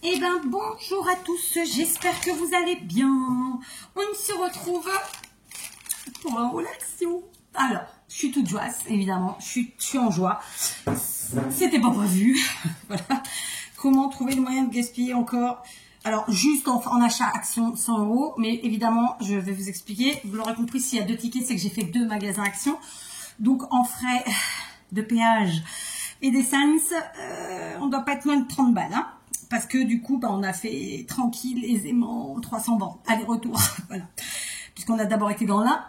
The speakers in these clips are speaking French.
Eh ben bonjour à tous, j'espère que vous allez bien. On se retrouve pour un haul action. Alors, je suis toute joie, évidemment, je suis en joie. C'était pas prévu. Voilà. Comment trouver le moyen de gaspiller encore? Alors, juste en achat action 100 €, mais évidemment, je vais vous expliquer. Vous l'aurez compris, s'il y a 2 tickets, c'est que j'ai fait 2 magasins action. Donc, en frais de péage et d'essence, on ne doit pas être loin de 30 balles. Hein, parce que du coup, on a fait tranquille, aisément, 300 bancs, aller-retour. Voilà. Puisqu'on a d'abord été dans l'un.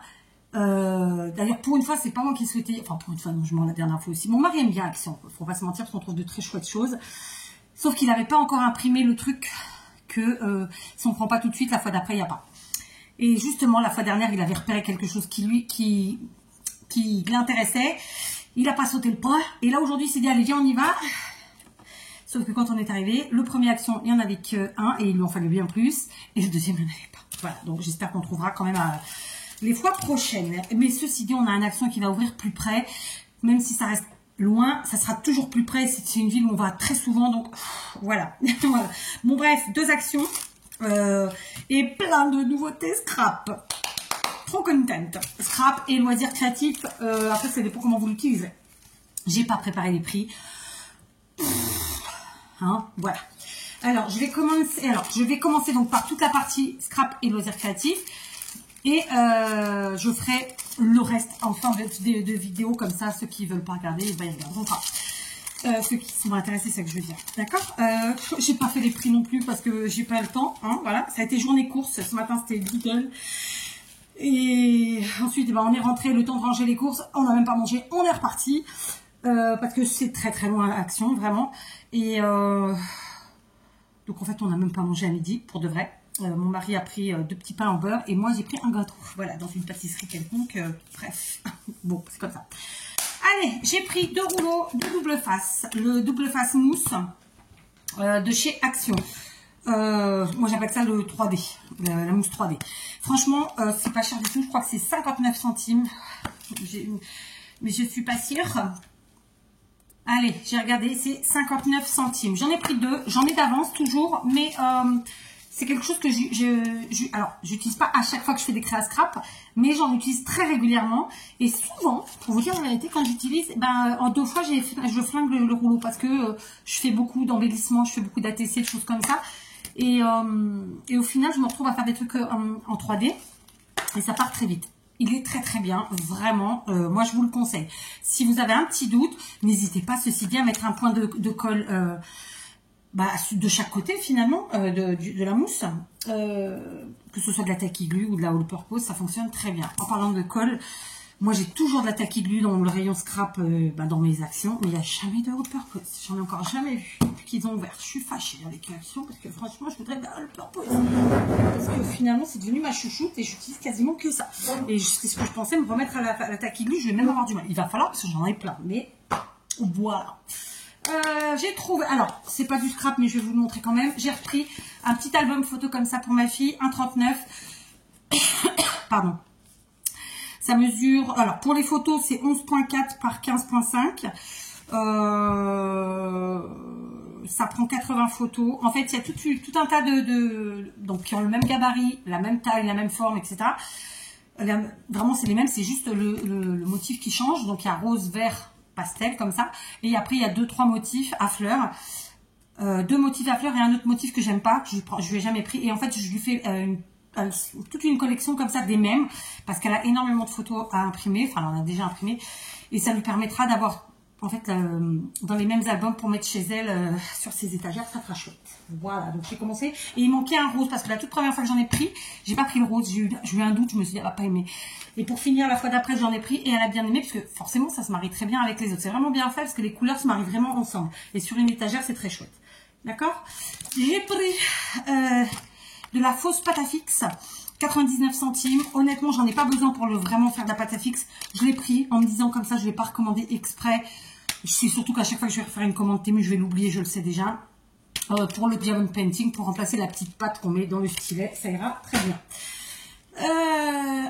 D'ailleurs, pour une fois, c'est pas moi qui souhaitais. Enfin, pour une fois, non, je m'en la dernière fois aussi. Mon mari aime bien Action. Faut pas se mentir, parce qu'on trouve de très chouettes choses. Sauf qu'il n'avait pas encore imprimé le truc que si on prend pas tout de suite, la fois d'après, il n'y a pas. Et justement, la fois dernière, il avait repéré quelque chose qui l'intéressait. Il n'a pas sauté le pas. Et là, aujourd'hui, il s'est dit, allez, viens, on y va. Sauf que quand on est arrivé, le premier action, il n'y en avait qu'un et il lui en fallait bien plus. Et le deuxième, il n'y en avait pas. Voilà, donc j'espère qu'on trouvera quand même les fois prochaines. Mais ceci dit, on a un action qui va ouvrir plus près. Même si ça reste loin, ça sera toujours plus près. C'est une ville où on va très souvent, donc voilà. Voilà. Bon bref, 2 actions et plein de nouveautés scrap. Trop content. Scrap et loisirs créatifs. Après, ça dépend comment vous l'utilisez. J'ai pas préparé les prix. Hein, voilà. Alors, je vais commencer donc par toute la partie scrap et loisirs créatifs. Et je ferai le reste en fin de vidéo, comme ça, ceux qui ne veulent pas regarder, ils regarderont pas. Ceux qui sont intéressés, c'est ce que je veux dire. D'accord. J'ai pas fait les prix non plus parce que j'ai pas le temps. Hein, voilà. Ça a été journée course. Ce matin, c'était Lidl. Et ensuite, on est rentré, le temps de ranger les courses. On n'a même pas mangé. On est reparti. Parce que c'est très très loin Action, vraiment. Et donc en fait, on n'a même pas mangé à midi, pour de vrai. Mon mari a pris 2 petits pains en beurre et moi j'ai pris un gâteau. Voilà, dans une pâtisserie quelconque. Bref, bon, c'est comme ça. Allez, j'ai pris 2 rouleaux de double face. Le double face mousse de chez Action. Moi j'appelle ça le 3D, la mousse 3D. Franchement, c'est pas cher du tout. Je crois que c'est 59 centimes. Mais je suis pas sûre. Allez, j'ai regardé, c'est 59 centimes. J'en ai pris 2, j'en ai d'avance toujours, mais c'est quelque chose que alors, j'utilise pas à chaque fois que je fais des créas scrap, mais j'en utilise très régulièrement. Et souvent, pour vous dire la vérité, quand j'utilise, en 2 fois, je flingue le rouleau parce que je fais beaucoup d'embellissement, je fais beaucoup d'ATC, de choses comme ça. Et au final, je me retrouve à faire des trucs en 3D et ça part très vite. Il est très très bien, vraiment, moi je vous le conseille. Si vous avez un petit doute, n'hésitez pas, ceci dit, à mettre un point de colle de chaque côté finalement de la mousse. Que ce soit de la tacky glue ou de la all purpose, ça fonctionne très bien. En parlant de colle, moi j'ai toujours de la tacky glue dans le rayon scrap dans mes actions, mais il n'y a jamais de all purpose. J'en ai encore jamais vu depuis qu'ils ont ouvert. Je suis fâchée avec Action parce que franchement je voudrais de la all purpose. Parce que finalement c'est devenu ma chouchoute et j'utilise quasiment que ça. Et c'est ce que je pensais me remettre à la tacky glue, je vais même avoir du mal. Il va falloir parce que j'en ai plein, mais voilà. J'ai trouvé, alors c'est pas du scrap mais je vais vous le montrer quand même. J'ai repris un petit album photo comme ça pour ma fille, 1,39. Pardon. Ça mesure, alors pour les photos c'est 11,4 par 15,5. Ça prend 80 photos. En fait il y a tout un tas donc qui ont le même gabarit, la même taille, la même forme, etc. Vraiment c'est les mêmes, c'est juste le motif qui change. Donc il y a rose, vert, pastel comme ça. Et après il y a 2-3 motifs à fleurs. 2 motifs à fleurs et un autre motif que j'aime pas, que je lui ai jamais pris. Et en fait je lui fais toute une collection comme ça des mêmes parce qu'elle a énormément de photos à imprimer, enfin elle en a déjà imprimé et ça lui permettra d'avoir en fait dans les mêmes albums pour mettre chez elle sur ses étagères, ça fera chouette. Voilà, donc j'ai commencé et il manquait un rose parce que la toute première fois que j'en ai pris, j'ai pas pris le rose, j'ai eu un doute, je me suis dit elle va pas aimer. Et pour finir la fois d'après j'en ai pris et elle a bien aimé parce que forcément ça se marie très bien avec les autres. C'est vraiment bien fait parce que les couleurs se marient vraiment ensemble et sur une étagère c'est très chouette. D'accord. J'ai pris de la fausse pâte à fixe, 99 centimes. Honnêtement, j'en ai pas besoin pour vraiment faire de la pâte à fixe. Je l'ai pris en me disant comme ça, je ne vais pas recommander exprès. Je sais surtout qu'à chaque fois que je vais refaire une commande Temu, je vais l'oublier, je le sais déjà. Pour le diamond painting, pour remplacer la petite pâte qu'on met dans le stylet, ça ira très bien.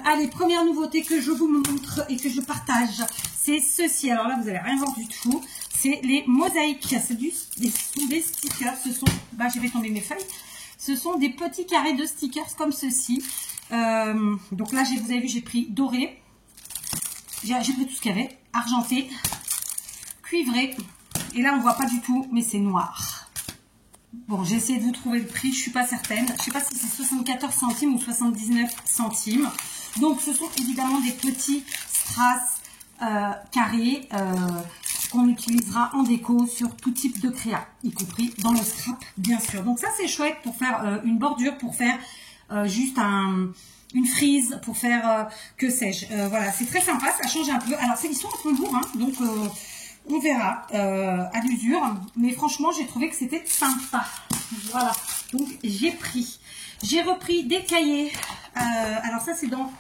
Allez, première nouveauté que je vous montre et que je partage, c'est ceci. Alors là, vous n'allez rien voir du tout. c'est les mosaïques. C'est des stickers. Ce sont, j'ai fait tomber mes feuilles. Ce sont des petits carrés de stickers comme ceci. Donc là, vous avez vu, j'ai pris doré. J'ai pris tout ce qu'il y avait. Argenté, cuivré. Et là, on voit pas du tout, mais c'est noir. Bon, j'ai essayé de vous trouver le prix. Je suis pas certaine. Je sais pas si c'est 74 centimes ou 79 centimes. Donc, ce sont évidemment des petits strass carrés qu'on utilisera en déco sur tout type de créa, y compris dans le scrap, bien sûr. Donc ça, c'est chouette pour faire une bordure, pour faire juste une frise, pour faire que sais-je. Voilà, c'est très sympa, ça change un peu. Alors, ils sont un peu lourds, hein, donc on verra à l'usure. Mais franchement, j'ai trouvé que c'était sympa. Voilà, donc j'ai pris. J'ai repris des cahiers. Alors ça, c'est dans...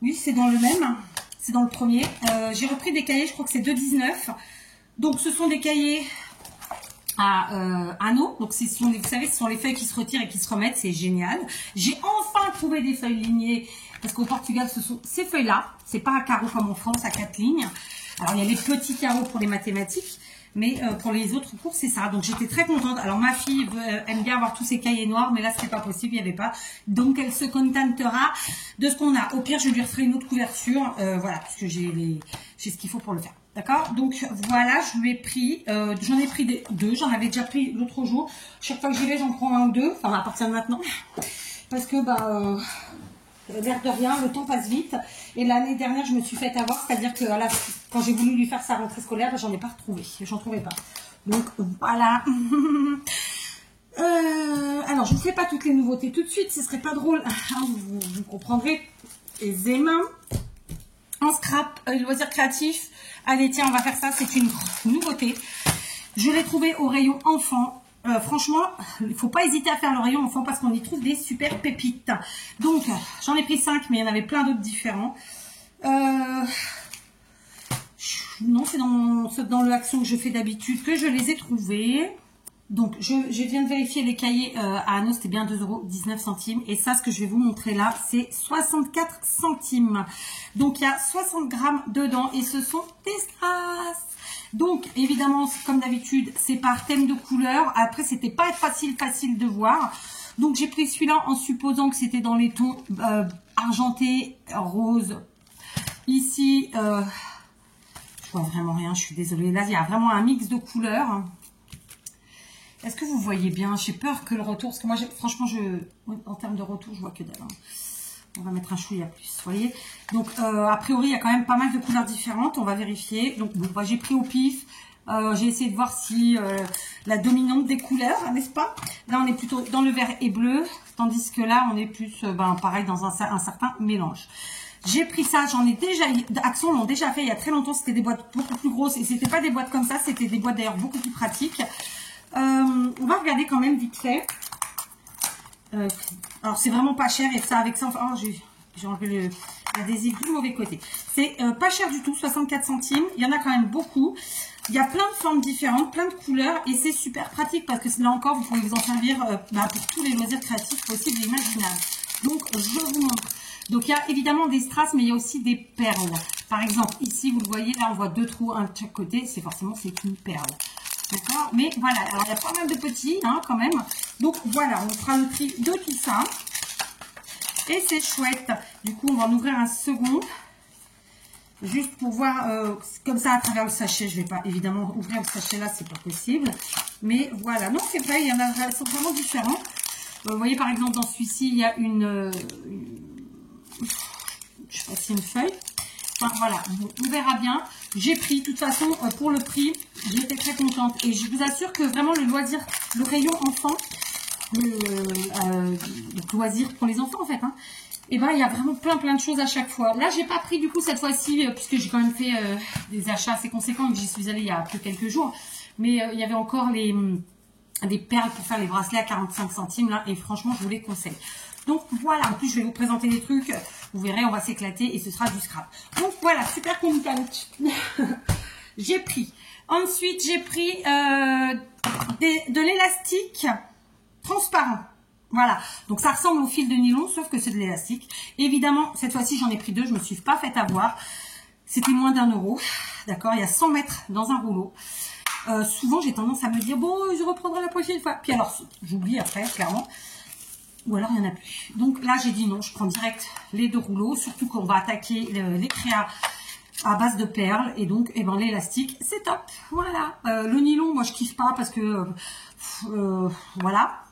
Oui, c'est dans le même. C'est dans le premier. J'ai repris des cahiers, je crois que c'est 2,19. Donc, ce sont des cahiers à anneaux. Donc, vous savez, ce sont les feuilles qui se retirent et qui se remettent. C'est génial. J'ai enfin trouvé des feuilles lignées. Parce qu'au Portugal, ce sont ces feuilles-là. C'est pas à carreaux comme en France, à 4 lignes. Alors, il y a les petits carreaux pour les mathématiques. Mais pour les autres cours, c'est ça. Donc, j'étais très contente. Alors, ma fille aime bien avoir tous ces cahiers noirs. Mais là, c'était pas possible. Il n'y avait pas. Donc, elle se contentera de ce qu'on a. Au pire, je lui referai une autre couverture. Voilà, puisque j'ai ce qu'il faut pour le faire. D'accord? Donc, voilà, je lui ai pris. J'en ai pris deux. J'en avais déjà pris l'autre jour. Chaque fois que j'y vais, j'en prends un ou deux. Enfin, à partir de maintenant. Parce que, l'air de rien, le temps passe vite. Et l'année dernière, je me suis fait avoir, c'est-à-dire que quand j'ai voulu lui faire sa rentrée scolaire, j'en ai pas retrouvé. J'en trouvais pas. Donc voilà. Alors, je ne vous fais pas toutes les nouveautés tout de suite, ce serait pas drôle. Vous comprendrez aisément. En scrap, loisirs créatifs. Allez, tiens, on va faire ça. C'est une nouveauté. Je l'ai trouvé au rayon enfant. Franchement, il ne faut pas hésiter à faire le rayon enfant parce qu'on y trouve des super pépites. Donc, j'en ai pris 5, mais il y en avait plein d'autres différents. Non, c'est dans l'action que je fais d'habitude que je les ai trouvés. Donc, je viens de vérifier les cahiers à anneaux, c'était bien 2,19 €. Et ça, ce que je vais vous montrer là, c'est 64 centimes. Donc, il y a 60 grammes dedans et ce sont des strass. Donc, évidemment, comme d'habitude, c'est par thème de couleur. Après, c'était pas facile de voir. Donc, j'ai pris celui-là en supposant que c'était dans les tons argenté, rose. Ici, je vois vraiment rien, je suis désolée. Là, il y a vraiment un mix de couleurs. Est-ce que vous voyez bien? J'ai peur que le retour, parce que moi, franchement, en termes de retour, je vois que dalle. On va mettre un chouïa plus, vous voyez. Donc, a priori, il y a quand même pas mal de couleurs différentes. On va vérifier. Donc, bon, j'ai pris au pif. J'ai essayé de voir si la dominante des couleurs, n'est-ce pas? Là, on est plutôt dans le vert et bleu, tandis que là, on est plus, pareil, dans un certain mélange. J'ai pris ça, j'en ai déjà, Action l'ont déjà fait il y a très longtemps. C'était des boîtes beaucoup plus grosses et c'était pas des boîtes comme ça, c'était des boîtes d'ailleurs beaucoup plus pratiques. On va regarder quand même vite fait. Alors, c'est vraiment pas cher et ça, avec ça, enfin, j'ai enlevé l'adhésif du mauvais côté. C'est pas cher du tout, 64 centimes. Il y en a quand même beaucoup. Il y a plein de formes différentes, plein de couleurs et c'est super pratique parce que là encore, vous pouvez vous en servir pour tous les loisirs créatifs possibles et imaginables. Donc, je vous montre. Donc, il y a évidemment des strass, mais il y a aussi des perles. Par exemple, ici, vous le voyez, là, on voit deux trous, un de chaque côté. C'est une perle. D'accord? Mais voilà, alors il y a pas mal de petits, hein, quand même. Donc voilà, on fera le tri de tout ça. Et c'est chouette. Du coup, on va en ouvrir un second. Juste pour voir, comme ça, à travers le sachet. Je ne vais pas évidemment ouvrir le sachet là, c'est pas possible. Mais voilà, non, c'est vrai, il y en a, elles sont vraiment différents. Vous voyez, par exemple, dans celui-ci, il y a je sais pas si une feuille. Enfin, voilà, on verra bien. J'ai pris, de toute façon, pour le prix, j'étais très contente. Et je vous assure que vraiment, le rayon enfant, donc loisir pour les enfants, en fait, hein, et ben, il y a vraiment plein de choses à chaque fois. Là, j'ai pas pris, du coup, cette fois-ci, puisque j'ai quand même fait des achats assez conséquents, que j'y suis allée il y a que quelques jours. Mais il y avait encore des perles pour faire les bracelets à 45 centimes, là, et franchement, je vous les conseille. Donc voilà, en plus je vais vous présenter des trucs, vous verrez, on va s'éclater et ce sera du scrap. Donc voilà, super contente. J'ai pris. Ensuite, j'ai pris de l'élastique transparent. Voilà, donc ça ressemble au fil de nylon, sauf que c'est de l'élastique. Évidemment, cette fois-ci, j'en ai pris deux, je me suis pas fait avoir. C'était moins d'1 €. D'accord, il y a 100 mètres dans un rouleau. Souvent, j'ai tendance à me dire, bon, je reprendrai la prochaine fois. Puis alors, j'oublie après, clairement. Ou alors, il n'y en a plus. Donc là, j'ai dit non, je prends direct les 2 rouleaux. Surtout qu'on va attaquer les créas à base de perles. Et donc, eh ben, l'élastique, c'est top. Voilà. Le nylon, moi, je kiffe pas parce que... voilà.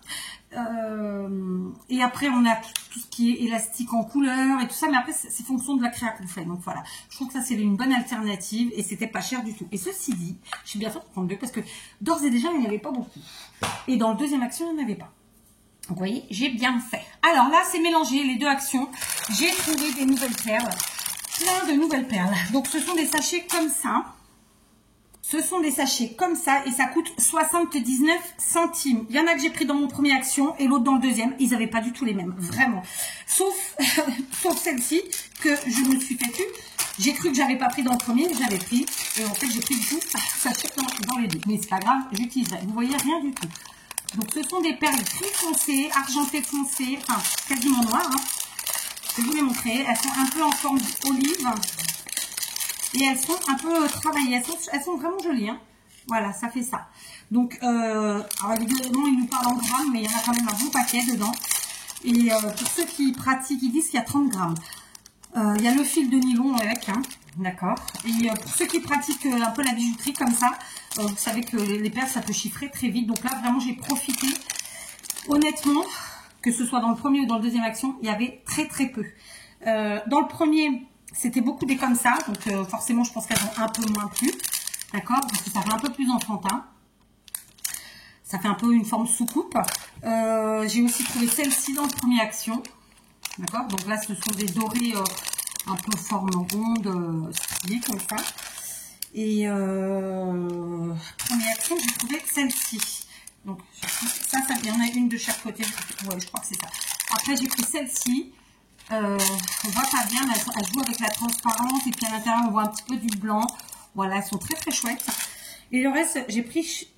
Et après, on a tout ce qui est élastique en couleur et tout ça. Mais après, c'est fonction de la créa qu'on fait. Donc voilà. Je trouve que ça, c'est une bonne alternative. Et c'était pas cher du tout. Et ceci dit, je suis bien faite pour prendre 2 parce que d'ores et déjà, il n'y en avait pas beaucoup. Et dans le deuxième action, il n'y en avait pas. Donc, vous voyez, j'ai bien fait. Alors là, c'est mélangé, les 2 actions. J'ai trouvé des nouvelles perles. Plein de nouvelles perles. Donc, ce sont des sachets comme ça. Ce sont des sachets comme ça et ça coûte 79 centimes. Il y en a que j'ai pris dans mon premier action et l'autre dans le deuxième. Ils n'avaient pas du tout les mêmes, vraiment. Sauf celle-ci que je me suis fait plus. J'ai cru que j'avais pas pris dans le premier, j'avais pris. Et en fait, j'ai pris du tout sachet dans les 2. Mais c'est pas grave, j'utiliserai. Vous voyez, rien du tout. Donc, ce sont des perles gris foncé, argenté foncé, enfin, quasiment noires. Hein. Je vais vous les montrer. Elles sont un peu en forme d'olive. Et elles sont un peu travaillées. Elles sont vraiment jolies. Hein. Voilà, ça fait ça. Donc, alors évidemment, ils nous parlent en grammes, mais il y en a quand même un bon paquet dedans. Et pour ceux qui pratiquent, ils disent qu'il y a 30 grammes. Il y a le fil de nylon avec, hein, d'accord. Et pour ceux qui pratiquent un peu la bijouterie comme ça, vous savez que les perles, ça peut chiffrer très vite. Donc là, vraiment, j'ai profité. Honnêtement, que ce soit dans le premier ou dans le deuxième action, il y avait très peu. Dans le premier, c'était beaucoup des comme ça. Donc forcément, je pense qu'elles ont un peu moins plu. D'accord, parce que ça fait un peu plus enfantin. Ça fait un peu une forme soucoupe. J'ai aussi trouvé celle-ci dans le premier action. D'accord, donc là, ce sont des dorés un peu forme ronde, striées comme ça. Et première action, j'ai trouvé celle-ci. Donc, ça, il y en a une de chaque côté. Ouais, je crois que c'est ça. Après, j'ai pris celle-ci. On voit pas bien, mais elle joue avec la transparence. Et puis à l'intérieur, on voit un petit peu du blanc. Voilà, elles sont très chouettes. Et le reste, j'ai pris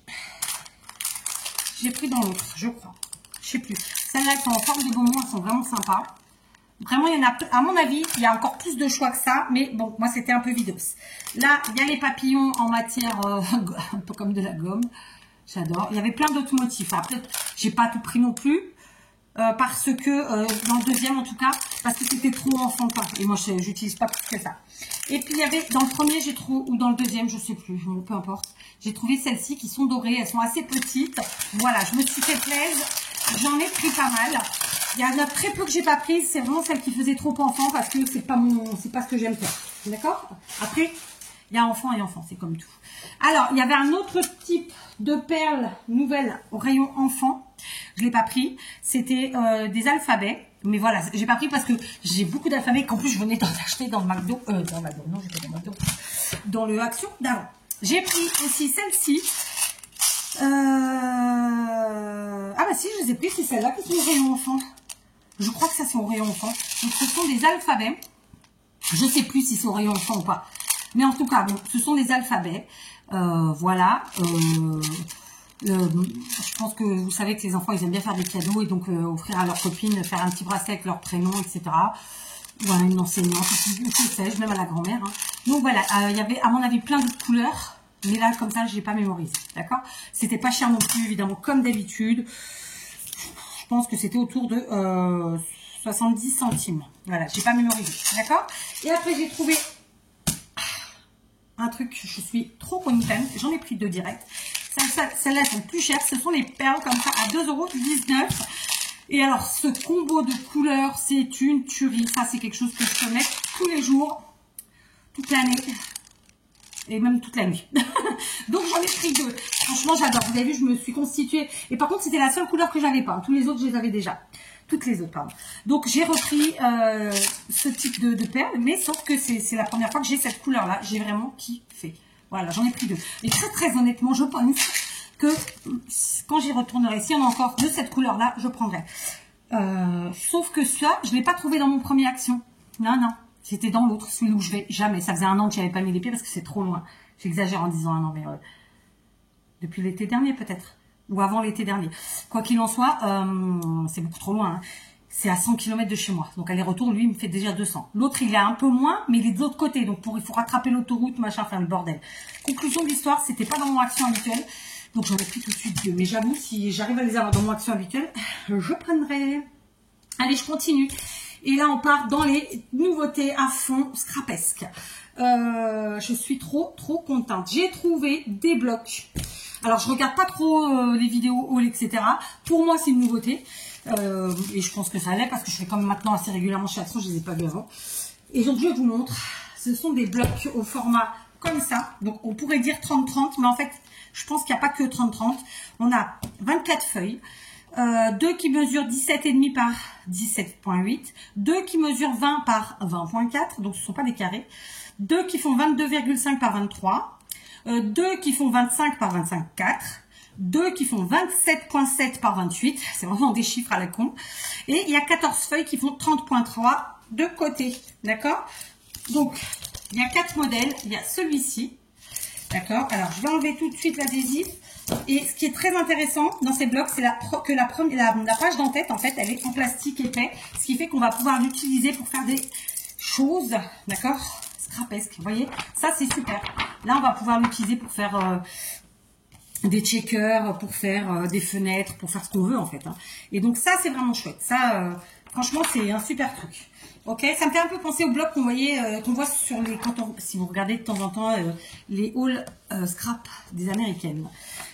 dans l'autre, je crois. Je sais plus. Celles-là, elles sont en forme de bonbons. Elles sont vraiment sympas. Vraiment, il y en a, à mon avis, il y a encore plus de choix que ça. Mais bon, moi, c'était un peu vidos. Là, il y a les papillons en matière un peu comme de la gomme. J'adore. Il y avait plein d'autres motifs. Après, j'ai pas tout pris non plus. Parce que, dans le deuxième, en tout cas, parce que c'était trop enfantin. Et moi, j'utilise pas plus que ça. Et puis, il y avait, dans le premier, j'ai trouvé, ou dans le deuxième, je sais plus, peu importe. J'ai trouvé celles-ci qui sont dorées. Elles sont assez petites. Voilà, je me suis fait plaisir. J'en ai pris pas mal. Il y en a très peu que j'ai pas prises, c'est vraiment celle qui faisait trop enfant parce que c'est pas ce que j'aime faire. D'accord? Après, il y a enfant et enfant, c'est comme tout. Alors, il y avait un autre type de perles nouvelles au rayon enfant. Je l'ai pas pris. C'était des alphabets. Mais voilà, j'ai pas pris parce que j'ai beaucoup d'alphabets qu'en plus je venais d'en acheter dans le McDo. Non, j'étais dans le McDo. Dans le Action d'avant. J'ai pris aussi celle-ci. Ah bah si, je les ai pris, c'est celle-là qui sont au rayon enfant. Je crois que ça c'est au rayon enfant. Donc ce sont des alphabets. Je sais plus si c'est au rayon enfant ou pas. Mais en tout cas, bon, ce sont des alphabets. Voilà. Je pense que vous savez que les enfants, ils aiment bien faire des cadeaux et donc offrir à leurs copines, faire un petit bracelet avec leur prénom, etc. Ou à une enseignante, que sais-je, même à la grand-mère. Hein. Donc voilà, il y avait à mon avis plein d'autres couleurs. Mais là, comme ça, je n'ai pas mémorisé. D'accord? C'était pas cher non plus, évidemment, comme d'habitude. Je pense que c'était autour de 70 centimes. Voilà, j'ai pas mémorisé. D'accord? Et après, j'ai trouvé un truc, je suis trop contente. J'en ai pris 2 directs. Celles-là sont plus chères. Ce sont les perles comme ça à 2,19 €. Et alors, ce combo de couleurs, c'est une tuerie. Ça, c'est quelque chose que je peux mettre tous les jours, toute l'année. Et même toute la nuit. Donc j'en ai pris 2. Franchement, j'adore. Vous avez vu, je me suis constituée. Et par contre, c'était la seule couleur que j'avais pas. Tous les autres, je les avais déjà. Toutes les autres, pardon. Donc j'ai repris ce type de perles. Mais sauf que c'est la première fois que j'ai cette couleur-là. J'ai vraiment kiffé. Voilà, j'en ai pris 2. Et très honnêtement, je pense que quand j'y retournerai, s'il y en a encore de cette couleur-là, je prendrai. Sauf que ça, je ne l'ai pas trouvé dans mon premier action. Non. C'était dans l'autre, celui où je vais jamais. Ça faisait 1 an que je n'avais pas mis les pieds parce que c'est trop loin. J'exagère en disant 1 an, mais depuis l'été dernier peut-être. Ou avant l'été dernier. Quoi qu'il en soit, c'est beaucoup trop loin. Hein. c'est à 100 km de chez moi. Donc aller-retour, lui, il me fait déjà 200. L'autre, il est un peu moins, mais il est de l'autre côté. Donc il faut rattraper l'autoroute, machin, faire le bordel. Conclusion de l'histoire, c'était pas dans mon action habituelle. Donc j'en ai pris tout de suite deux. Mais j'avoue, si j'arrive à les avoir dans mon action habituelle, je prendrai. Allez, je continue. Et là, on part dans les nouveautés à fond scrapesques. Je suis trop contente. J'ai trouvé des blocs. Alors, je regarde pas trop les vidéos haul, etc. Pour moi, c'est une nouveauté. Et je pense que ça l'est parce que je fais comme maintenant assez régulièrement chez Action. Je les ai pas vus avant. Et donc, je vous montre. Ce sont des blocs au format comme ça. Donc, on pourrait dire 30-30. Mais en fait, je pense qu'il n'y a pas que 30-30. On a 24 feuilles. 2 qui mesurent 17,5 par 17,8, 2 qui mesurent 20 par 20,4, donc ce ne sont pas des carrés, 2 qui font 22,5 par 23, 2 qui font 25 par 25,4, 2 qui font 27,7 par 28, c'est vraiment des chiffres à la con, et il y a 14 feuilles qui font 30,3 de côté, d'accord? Donc, il y a 4 modèles, il y a celui-ci, d'accord? Alors, je vais enlever tout de suite l'adhésif. Et ce qui est très intéressant dans ces blocs, c'est que la page d'en-tête, en fait, elle est en plastique épais. Ce qui fait qu'on va pouvoir l'utiliser pour faire des choses, d'accord, scrapesques. Vous voyez, ça, c'est super. Là, on va pouvoir l'utiliser pour faire des checkers, pour faire des fenêtres, pour faire ce qu'on veut, en fait. Hein. Et donc, ça, c'est vraiment chouette. Ça, franchement, c'est un super truc. Ok, ça me fait un peu penser aux blocs qu'on voit sur les, si vous regardez de temps en temps les hauls scrap des américaines.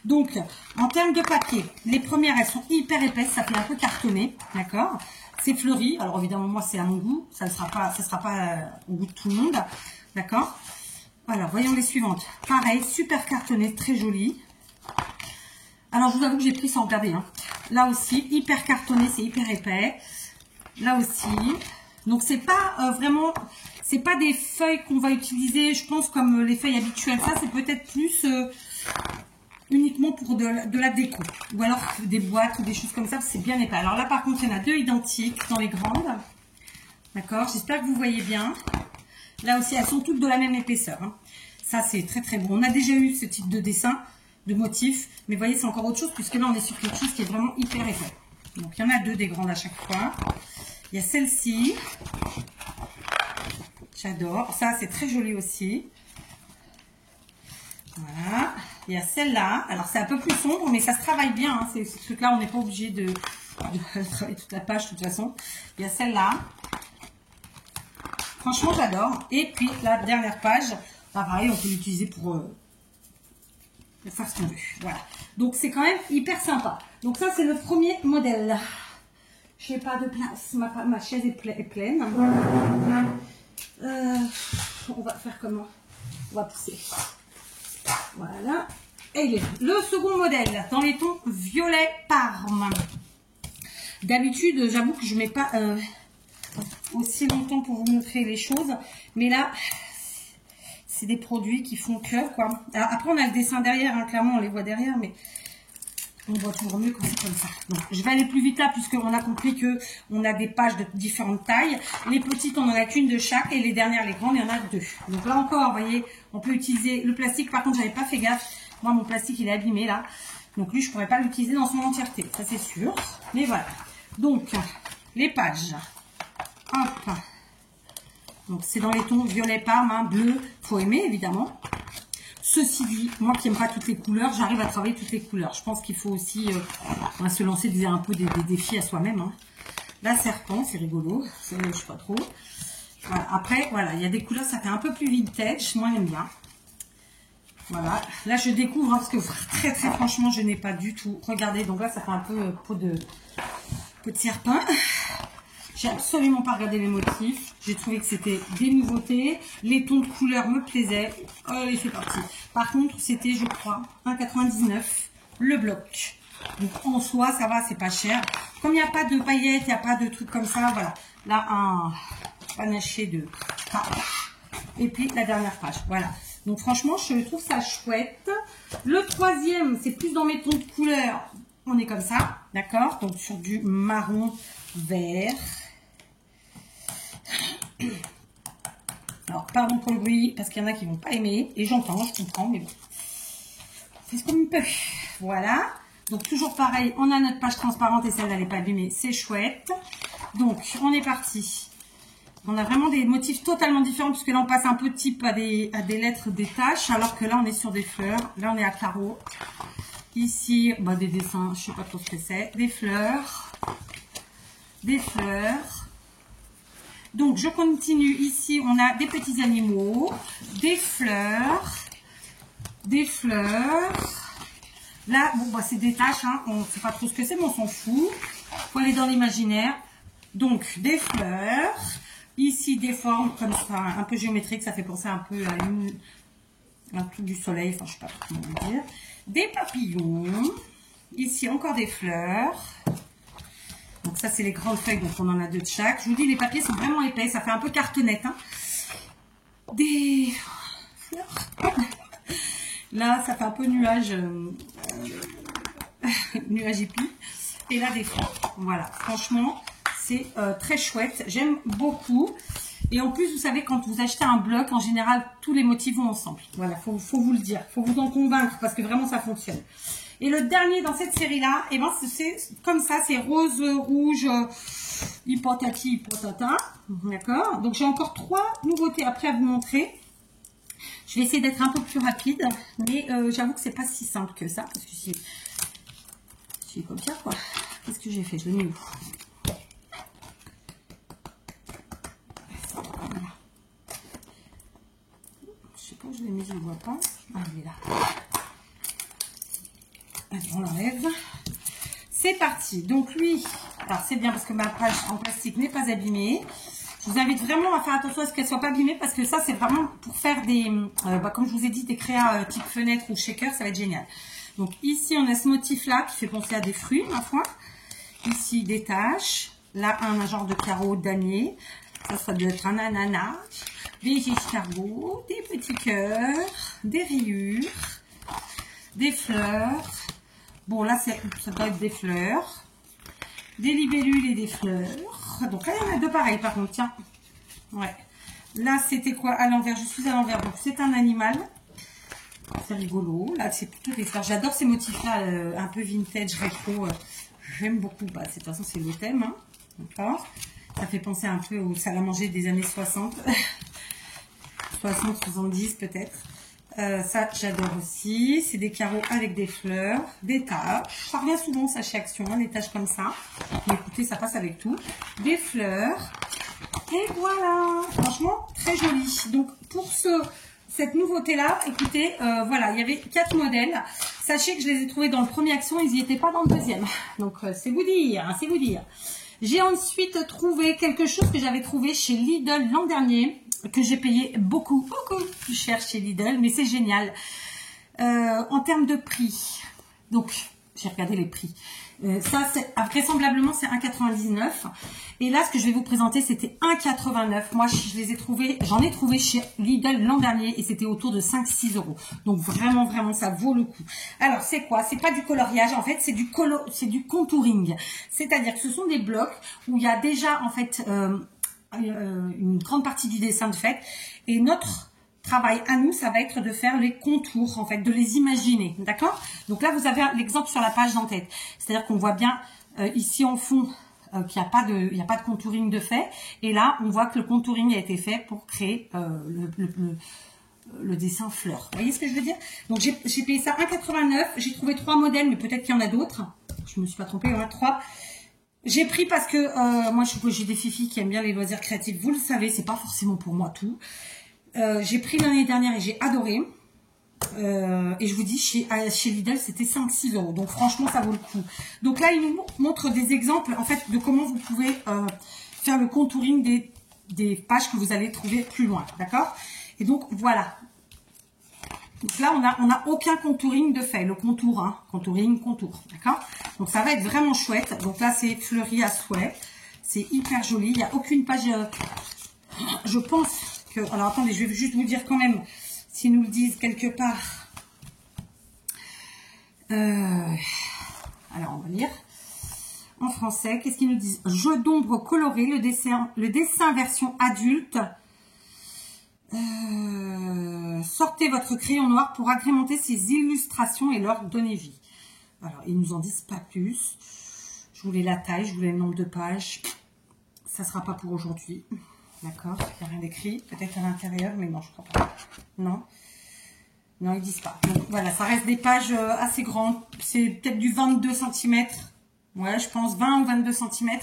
Donc, en termes de papier, les premières, elles sont hyper épaisses, ça fait un peu cartonné, d'accord? C'est fleuri, alors évidemment, moi, c'est à mon goût, ça ne sera pas au goût de tout le monde, d'accord? Voilà, voyons les suivantes. Pareil, super cartonné, très joli. Alors, je vous avoue que j'ai pris sans regarder, hein. Là aussi, hyper cartonné, c'est hyper épais. Là aussi... Donc, c'est pas vraiment, c'est pas des feuilles qu'on va utiliser, je pense, comme les feuilles habituelles. Ça, c'est peut-être plus uniquement pour de la déco. Ou alors des boîtes ou des choses comme ça, c'est bien épais. Alors là, par contre, il y en a deux identiques dans les grandes. D'accord, j'espère que vous voyez bien. Là aussi, elles sont toutes de la même épaisseur. Hein. Ça, c'est très bon. On a déjà eu ce type de dessin, de motif. Mais vous voyez, c'est encore autre chose, puisque là, on est sur quelque chose qui est vraiment hyper épais. Donc, il y en a deux des grandes à chaque fois. Il y a celle-ci. J'adore. Ça, c'est très joli aussi. Voilà. Il y a celle-là. Alors, c'est un peu plus sombre, mais ça se travaille bien. Hein. Ce truc-là, on n'est pas obligé de travailler toute la page, de toute façon. Il y a celle-là. Franchement, j'adore. Et puis, la dernière page, pareil, on peut l'utiliser pour faire ce qu'on veut. Voilà. Donc, c'est quand même hyper sympa. Donc, ça, c'est le premier modèle. Je n'ai pas de place, ma chaise est pleine. On va faire comment? On va pousser. Voilà. Et il est là. Le second modèle, dans les tons violet parme. D'habitude, j'avoue que je ne mets pas aussi longtemps pour vous montrer les choses. Mais là, c'est des produits qui font cœur, quoi. Alors, après, on a le dessin derrière, hein, clairement, on les voit derrière, mais... on voit toujours mieux quand c'est comme ça. Donc, je vais aller plus vite là, puisqu'on a compris qu'on a des pages de différentes tailles. Les petites, on n'en a qu'une de chaque. Et les dernières, les grandes, il y en a deux. Donc là encore, vous voyez, on peut utiliser le plastique. Par contre, j'avais pas fait gaffe. Moi, mon plastique, il est abîmé là. Donc lui, je pourrais pas l'utiliser dans son entièreté. Ça, c'est sûr. Mais voilà. Donc, les pages. Hop. Donc, c'est dans les tons violet parme, hein, bleu. Faut aimer, évidemment. Ceci dit, moi qui n'aime pas toutes les couleurs, j'arrive à travailler toutes les couleurs. Je pense qu'il faut aussi se lancer un peu des défis à soi-même. Hein. La serpent, c'est rigolo. Je ne sais pas trop. Voilà. Après, voilà, il y a des couleurs, ça fait un peu plus vintage. Moi, j'aime bien. Voilà. Là, je découvre, hein, parce que très franchement, je n'ai pas du tout regardé. Donc là, ça fait un peu peau de serpent. J'ai absolument pas regardé les motifs. J'ai trouvé que c'était des nouveautés. Les tons de couleur me plaisaient. Allez, c'est parti. Par contre, c'était, je crois, 1,99 le bloc. Donc, en soi, ça va, c'est pas cher. Comme il n'y a pas de paillettes, il n'y a pas de trucs comme ça, voilà. Là, un panaché de... Et puis, la dernière page. Voilà. Donc, franchement, je trouve ça chouette. Le troisième, c'est plus dans mes tons de couleur. On est comme ça, d'accord? Donc, sur du marron vert. Alors, pardon pour le bruit, parce qu'il y en a qui vont pas aimer. Et j'entends, je comprends, mais bon. C'est ce qu'on peut. Voilà. Donc, toujours pareil, on a notre page transparente et celle-là n'est pas abîmée. C'est chouette. Donc, on est parti. On a vraiment des motifs totalement différents, puisque là, on passe un peu type à des lettres, des taches, alors que là, on est sur des fleurs. Là, on est à carreaux. Ici, bah, des dessins, je sais pas trop ce que c'est. Des fleurs. Des fleurs. Donc, je continue. Ici, on a des petits animaux, des fleurs. Des fleurs. Là, bon, bah, c'est des taches, hein. On ne sait pas trop ce que c'est, mais on s'en fout. Faut aller dans l'imaginaire. Donc, des fleurs. Ici, des formes comme ça, un peu géométriques. Ça fait penser un peu à un truc du soleil. Enfin, je sais pas comment dire. Des papillons. Ici, encore des fleurs. Donc, ça, c'est les grandes feuilles. Donc, on en a deux de chaque. Je vous dis, les papiers sont vraiment épais. Ça fait un peu cartonnette, hein. Des fleurs. Là, ça fait un peu nuage. Nuage épi. Et là, des fleurs. Voilà. Franchement, c'est très chouette. J'aime beaucoup. Et en plus, vous savez, quand vous achetez un bloc, en général, tous les motifs vont ensemble. Voilà, faut vous le dire. Faut vous en convaincre parce que vraiment, ça fonctionne. Et le dernier dans cette série-là, eh ben, c'est comme ça. C'est rose, rouge, hypotati, hypotata. D'accord. Donc, j'ai encore 3 nouveautés après à vous montrer. Je vais essayer d'être un peu plus rapide. Mais j'avoue que c'est pas si simple que ça. Parce que c'est comme ça, quoi. Qu'est-ce que j'ai fait? Je l'ai mis où? Voilà. Je sais pas où je l'ai mis, je ne le vois pas. Ah, il est là. Allez, on l'enlève. C'est parti. Donc lui, alors c'est bien parce que ma page en plastique n'est pas abîmée. Je vous invite vraiment à faire attention à ce qu'elle ne soit pas abîmée parce que ça, c'est vraiment pour faire des, comme je vous ai dit, des créas type fenêtre ou shaker, ça va être génial. Donc ici, on a ce motif-là qui fait penser à des fruits, ma foi. Ici, des taches. Là, un genre de carreau damier. Ça doit être un ananas. Des escargots, des petits cœurs, des rayures, des fleurs. Bon, là, ça doit être des fleurs. Des libellules et des fleurs. Donc là, il y en a 2 pareils, par contre, tiens. Ouais. Là, c'était quoi? À l'envers, je suis à l'envers. Donc, c'est un animal. C'est rigolo. Là, c'est plutôt des fleurs. J'adore ces motifs-là, un peu vintage, rétro. J'aime beaucoup. Bah, de toute façon, c'est le thème. Hein. D'accord. Ça fait penser un peu au salle à manger des années 60. 60, 70 peut-être. Ça, j'adore aussi. C'est des carreaux avec des fleurs, des taches. Ça revient souvent, ça, chez Action, hein, des taches comme ça. Mais écoutez, ça passe avec tout. Des fleurs. Et voilà. Franchement, très joli. Donc, pour cette nouveauté-là, écoutez, voilà, il y avait 4 modèles. Sachez que je les ai trouvés dans le premier Action, ils n'y étaient pas dans le deuxième. Donc, c'est vous dire, hein, c'est vous dire. J'ai ensuite trouvé quelque chose que j'avais trouvé chez Lidl l'an dernier, que j'ai payé beaucoup plus cher chez Lidl, mais c'est génial. En termes de prix, donc j'ai regardé les prix. Ça, vraisemblablement, c'est 1,99. Et là, ce que je vais vous présenter, c'était 1,89. Moi, je les ai trouvés, j'en ai trouvé chez Lidl l'an dernier et c'était autour de 5-6 €. Donc vraiment, vraiment, ça vaut le coup. Alors, c'est quoi? C'est pas du coloriage, en fait, c'est du contouring. C'est-à-dire que ce sont des blocs où il y a déjà, en fait, une grande partie du dessin de fait. Et notre travail à nous, ça va être de faire les contours, en fait, de les imaginer, d'accord? Donc là, vous avez l'exemple sur la page d'en-tête. C'est-à-dire qu'on voit bien ici en fond qu'il n'y a pas de contouring de fait. Et là, on voit que le contouring a été fait pour créer le dessin fleur. Vous voyez ce que je veux dire? Donc j'ai payé ça 1,89. J'ai trouvé 3 modèles, mais peut-être qu'il y en a d'autres. Je me suis pas trompée, il y en a 3. J'ai pris parce que moi, j'ai des fifis qui aiment bien les loisirs créatifs. Vous le savez, c'est pas forcément pour moi tout. J'ai pris l'année dernière et j'ai adoré. Et je vous dis, chez Lidl, c'était 5-6 €. Donc franchement, ça vaut le coup. Donc là, il nous montre des exemples en fait de comment vous pouvez faire le contouring des pages que vous allez trouver plus loin. D'accord? Et donc voilà. Donc là, on a aucun contouring de fait. Le contour, hein. Contouring, contour. D'accord? Donc ça va être vraiment chouette. Donc là, c'est fleuri à souhait. C'est hyper joli. Il n'y a aucune page. Je pense. Alors attendez, je vais juste vous dire quand même, s'ils nous le disent quelque part. Alors on va lire en français. Qu'est-ce qu'ils nous disent? Jeu d'ombre coloré, le dessin version adulte. Sortez votre crayon noir pour agrémenter ces illustrations et leur donner vie. Alors ils nous en disent pas plus. Je voulais la taille, je voulais le nombre de pages. ça sera pas pour aujourd'hui. D'accord, il n'y a rien d'écrit. Peut-être à l'intérieur, mais non, je crois pas. Non. Non, ils disent pas. Donc voilà, ça reste des pages assez grandes. C'est peut-être du 22 cm. Ouais, je pense 20 ou 22 cm.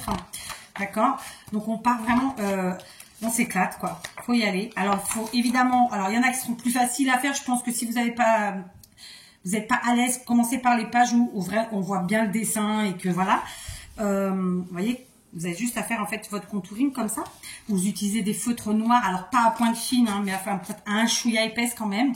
D'accord. Donc on part vraiment, on s'éclate quoi. Faut y aller. Alors il faut évidemment, alors il y en a qui seront plus faciles à faire. Je pense que si vous n'êtes pas à l'aise, commencez par les pages où on voit bien le dessin et que voilà. Vous voyez. Vous avez juste à faire en fait votre contouring comme ça. Vous utilisez des feutres noirs, alors pas à pointe fine, hein, mais à faire un chouïa épaisse quand même.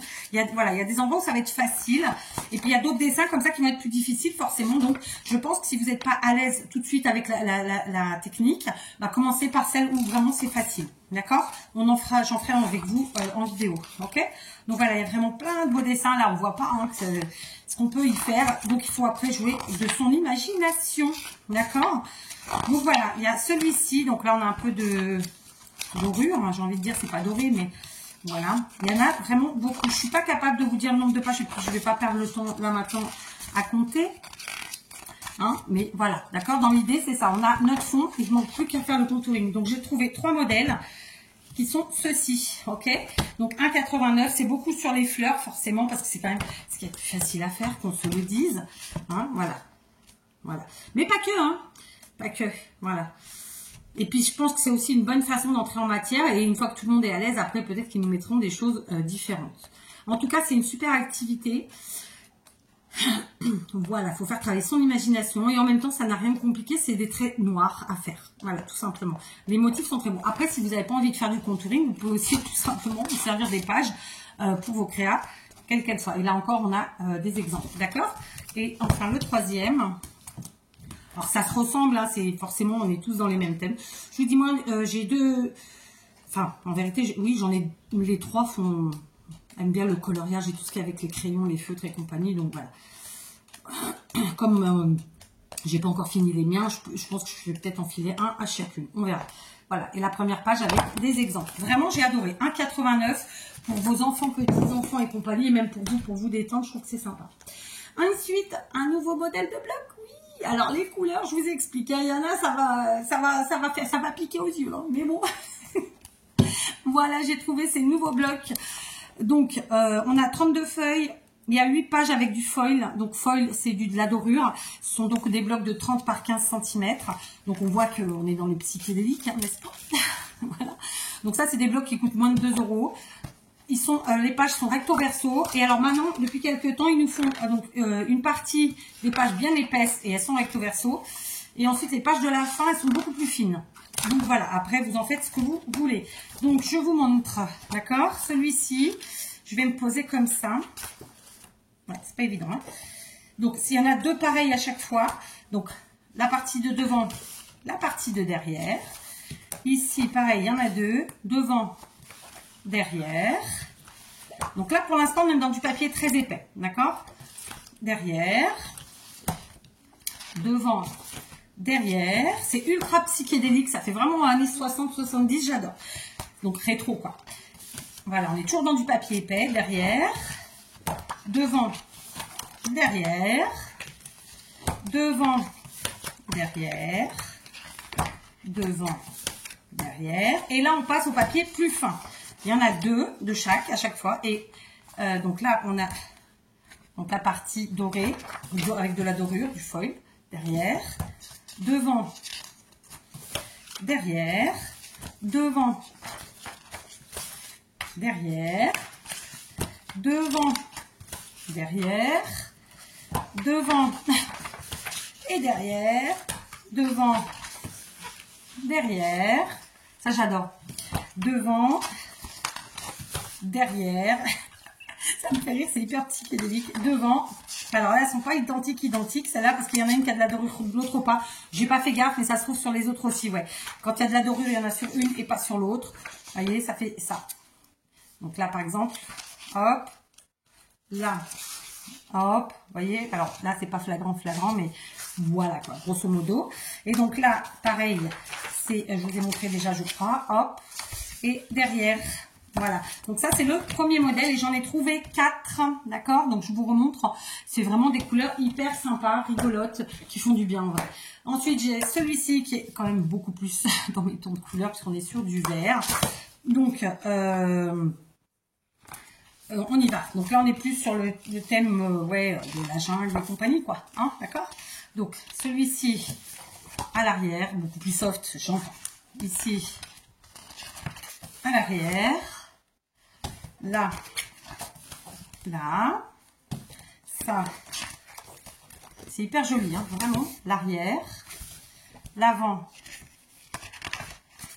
Voilà, il y a des endroits où ça va être facile. Et puis il y a d'autres dessins comme ça qui vont être plus difficiles forcément. Donc je pense que si vous n'êtes pas à l'aise tout de suite avec la technique, bah, commencez par celle où vraiment c'est facile. D'accord? J'en ferai avec vous en vidéo. Ok? Donc voilà, il y a vraiment plein de beaux dessins. Là, on voit pas hein, ce qu'on peut y faire. Donc il faut après jouer de son imagination. D'accord? Donc voilà, il y a celui-ci. Donc là, on a un peu de dorure. Hein, j'ai envie de dire, c'est pas doré, mais voilà. Il y en a vraiment beaucoup. Je suis pas capable de vous dire le nombre de pages. Et puis, je vais pas perdre le temps là maintenant à compter. Hein, mais voilà, d'accord. Dans l'idée, c'est ça. On a notre fond. Il ne manque plus qu'à faire le contouring. Donc, j'ai trouvé 3 modèles qui sont ceux-ci. Ok. Donc, 1,89. C'est beaucoup sur les fleurs, forcément, parce que c'est quand même ce qui est plus facile à faire, qu'on se le dise. Hein, voilà. Voilà. Mais pas que, hein. Pas que, voilà. Et puis, je pense que c'est aussi une bonne façon d'entrer en matière. Et une fois que tout le monde est à l'aise, après, peut-être qu'ils nous mettront des choses différentes. En tout cas, c'est une super activité. Voilà, il faut faire travailler son imagination. Et en même temps, ça n'a rien de compliqué. C'est des traits noirs à faire. Voilà, tout simplement. Les motifs sont très bons. Après, si vous n'avez pas envie de faire du contouring, vous pouvez aussi tout simplement vous servir des pages pour vos créas, quelles qu'elles soient. Et là encore, on a des exemples. D'accord? Et enfin, le troisième... Alors, ça se ressemble, hein, c'est forcément, on est tous dans les mêmes thèmes. Je vous dis, moi, j'ai deux... Enfin, en vérité, oui, j'en ai... Les 3 aiment bien le coloriage et tout ce qui est avec les crayons, les feutres et compagnie. Donc, voilà. Comme j'ai pas encore fini les miens, je pense que je vais peut-être enfiler un à chacune. On verra. Voilà. Et la première page avec des exemples. Vraiment, j'ai adoré. 1,89 pour vos enfants, petits-enfants et compagnie. Et même pour vous détendre, je trouve que c'est sympa. Ensuite, un nouveau modèle de bloc. Alors les couleurs, je vous ai expliqué, il y en a, ça va piquer aux yeux, hein, mais bon. Voilà, j'ai trouvé ces nouveaux blocs. Donc, on a 32 feuilles, il y a 8 pages avec du foil. Donc, foil, c'est de la dorure. Ce sont donc des blocs de 30 par 15 cm. Donc, on voit qu'on est dans les psychédéliques, hein, n'est-ce pas? Voilà. Donc, ça, c'est des blocs qui coûtent moins de 2 €. Les pages sont recto verso. Et alors maintenant, depuis quelques temps, ils nous font une partie des pages bien épaisses et elles sont recto verso. Et ensuite, les pages de la fin, elles sont beaucoup plus fines. Donc voilà, après, vous en faites ce que vous voulez. Donc, je vous montre, d'accord? Celui-ci, je vais me poser comme ça. Ouais, c'est pas évident, hein. Donc, s'il y en a 2 pareils à chaque fois. Donc, la partie de devant, la partie de derrière. Ici, pareil, il y en a 2. Devant, derrière. Donc là, pour l'instant, on est dans du papier très épais. D'accord? Derrière. Devant. Derrière. C'est ultra psychédélique. Ça fait vraiment années 60-70. J'adore. Donc rétro, quoi. Voilà, on est toujours dans du papier épais. Derrière. Devant. Derrière. Devant. Derrière. Devant. Derrière. Et là, on passe au papier plus fin. Il y en a 2 de chaque à chaque fois. Et donc là, on a donc la partie dorée avec de la dorure, du foil, derrière, devant, derrière, devant, derrière, devant, derrière, devant et derrière, devant, derrière. Ça, j'adore. Devant, derrière, ça me fait rire, c'est hyper psychédélique. Devant, alors là, elles sont pas identiques, celle-là, parce qu'il y en a une qui a de la dorure, l'autre pas. J'ai pas fait gaffe, mais ça se trouve sur les autres aussi, ouais. Quand il y a de la dorure, il y en a sur une et pas sur l'autre. Vous voyez, ça fait ça. Donc là, par exemple, hop, là, hop, vous voyez. Alors là, c'est pas flagrant, mais voilà, quoi, grosso modo. Et donc là, pareil, c'est, je vous ai montré déjà, je crois, hop, et derrière, Voilà, donc ça c'est le premier modèle et j'en ai trouvé 4, d'accord? Donc je vous remontre, c'est vraiment des couleurs hyper sympas, rigolotes, qui font du bien en vrai. Ensuite j'ai celui-ci qui est quand même beaucoup plus dans mes tons de couleurs puisqu'on est sur du vert. Donc on y va. Donc là on est plus sur le thème ouais, de la jungle et compagnie quoi, hein, d'accord? Donc celui-ci à l'arrière, beaucoup plus soft, j'entends. Ici à l'arrière. Là, là, ça, c'est hyper joli, hein, vraiment, l'arrière, l'avant,